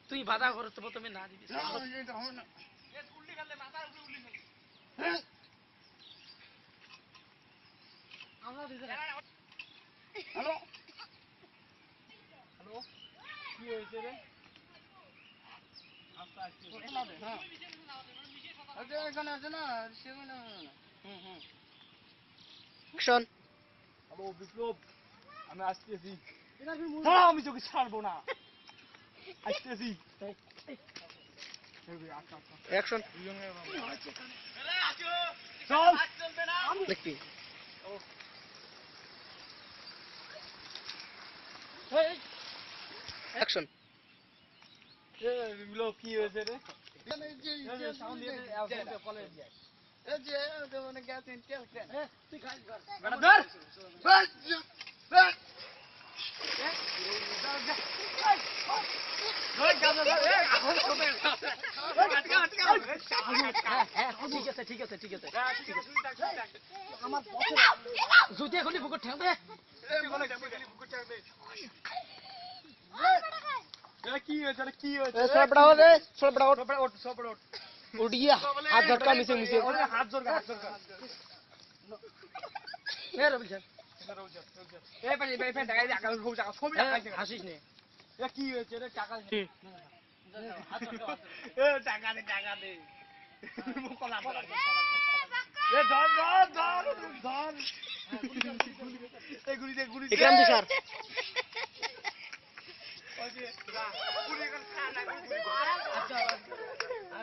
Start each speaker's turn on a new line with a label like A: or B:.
A: তুই বাধা করছ প্রথমে না দিবি হ্যালো হ্যালো কি হয়েছে রে এখানে আছে না সেখানে হ্যালো বিপ্লব আমি আসতেছি আমি তোকে ছাড়বো না আসতেছি অ্যাকশন চল দেখবি অ্যাকশন বিপ্লব কি হয়েছে রে সাউন্ড দিয়ে কলেজ যায় এই যে ওখানে গেছে তুই খাই ধর ঠিক আছে আমার যদি এখনই বুকুর ঠেকবে কি হয়েছে उठ गया हाथ झटका मिसे हाथ जोड़ ए रवि सर ए पे टाका दे আকাল খুব টাকা সব টাকা হাসিস নে এ কি হয়েছে রে টাকা দে এ টাকা দে মুকলা এ ধর এ গুলি দে একরাম দি স্যার ওই যে গুলি এখন খা না